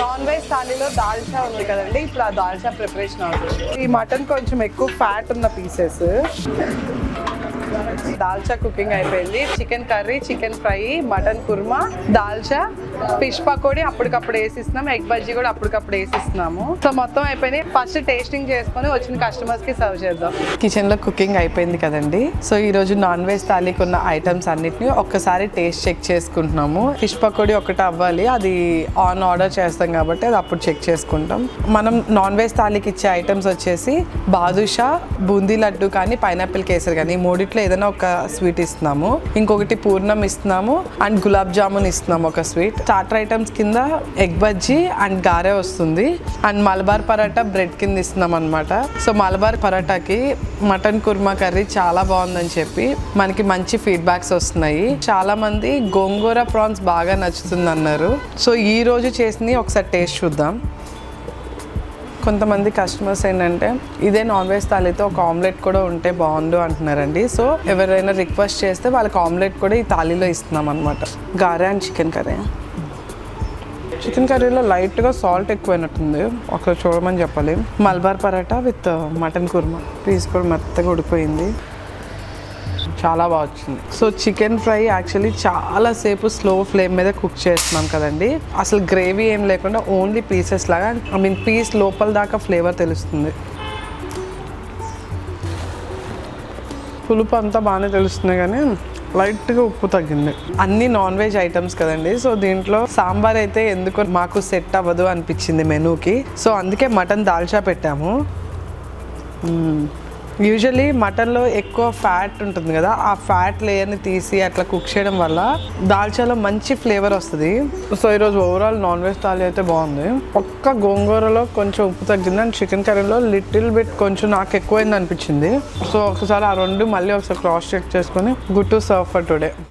Non veg థాలీలో dalcha ఉంది కదండి, ఇప్పుడు ఆ దాల్చా ప్రిపరేషన్ అవుతుంది. ఈ మటన్ కొంచెం ఎక్కువ ఫ్యాట్ ఉన్న పీసెస్. దాల్చా కుకింగ్ అయిపోయింది. Chicken curry, chicken fry, mutton korma, దాల్చా, ఫిష్ పకోడీ అప్పటికప్పుడు వేసిస్తున్నాం, ఎగ్ బజ్జీ కూడా అప్పటికప్పుడు వేసిస్తున్నాము. సో మొత్తం అయిపోయింది. ఫస్ట్ టేస్టింగ్ చేసుకొని వచ్చిన కస్టమర్స్ కి సర్వ్ చేద్దాం. కిచెన్ లో కుకింగ్ అయిపోయింది కదండి. సో ఈ రోజు నాన్ వెజ్ థాలీకి ఉన్న ఐటమ్స్ అన్నిటిని ఒక్కసారి టేస్ట్ చెక్ చేసుకుంటున్నాము. ఫిష్ పకోడీ ఒకటి అవ్వాలి, అది ఆన్ ఆర్డర్ చేస్తాం కాబట్టి అది అప్పుడు చెక్ చేసుకుంటాం. మనం నాన్ వెజ్ థాలీకి ఇచ్చే ఐటమ్స్ వచ్చేసి బాదుషా, బూందీ లడ్డు కానీ, పైనాపిల్ కేసరి కానీ, ఈ మూడిట్లో ఏదైనా ఒక స్వీట్ ఇస్తున్నాము. ఇంకొకటి పూర్ణం ఇస్తున్నాము అండ్ గులాబ్ జామున్ ఇస్తున్నాము ఒక స్వీట్. స్టార్టర్ ఐటమ్స్ కింద ఎగ్ బజ్జీ అండ్ గారె వస్తుంది అండ్ మలబార్ పరాటా బ్రెడ్ కింద ఇస్తున్నాం అనమాట. సో మలబార్ పరాటాకి మటన్ కుర్మా కర్రీ చాలా బాగుందని చెప్పి మనకి మంచి ఫీడ్బ్యాక్స్ వస్తున్నాయి. చాలా మంది గోంగూర ప్రాన్స్ బాగా నచ్చుతుంది అన్నారు. సో ఈ రోజు చేసింది ఒకసారి టేస్ట్ చూద్దాం. కొంతమంది కస్టమర్స్ ఏంటంటే ఇదే నాన్ వెజ్ థాలీతో ఒక ఆమ్లెట్ కూడా ఉంటే బాగుండు అంటున్నారండి. సో ఎవరైనా రిక్వెస్ట్ చేస్తే వాళ్ళకి ఆమ్లెట్ కూడా ఈ థాలీలో ఇస్తున్నాం అనమాట. గారె అండ్ చికెన్ కర్రీ. చికెన్ కర్రీలో లైట్గా సాల్ట్ ఎక్కువైనట్టుంది, ఒకసారి చూడమని చెప్పాలి. Malabar paratha with mutton korma, piece కూడా మెత్తగా ఉడిపోయింది, చాలా బాగా వచ్చింది. సో చికెన్ ఫ్రై యాక్చువల్లీ చాలాసేపు స్లో ఫ్లేమ్ మీద కుక్ చేస్తున్నాం కదండి. అసలు గ్రేవీ ఏం లేకుండా ఓన్లీ పీసెస్ లాగా, పీస్ లోపల దాకా ఫ్లేవర్ తెలుస్తుంది. పులుపు అంతా బాగానే తెలుస్తుంది కానీ లైట్గా ఉప్పు తగ్గింది. అన్ని నాన్ వెజ్ ఐటమ్స్ కదండి. సో దీంట్లో సాంబార్ అయితే ఎందుకో మాకు సెట్ అవ్వదు అనిపించింది మెనూకి. సో అందుకే మటన్ దాల్చా పెట్టాము. యూజువల్లీ మటన్లో ఎక్కువ ఫ్యాట్ ఉంటుంది కదా, ఆ ఫ్యాట్ లేయర్ని తీసి అట్లా కుక్ చేయడం వల్ల దాల్చాలో మంచి ఫ్లేవర్ వస్తుంది. సో ఈరోజు ఓవరాల్ నాన్ వెజ్ థాలీ అయితే బాగుంది. ఒక్క గోంగూరలో కొంచెం ఉప్పు తగ్గింది అండ్ చికెన్ కర్రీలో లిటిల్ బిట్ కొంచెం నాకు ఎక్కువైంది అనిపించింది. సో ఒకసారి ఆ రెండు మళ్ళీ ఒకసారి క్రాస్ చెక్ చేసుకొని good to serve for today.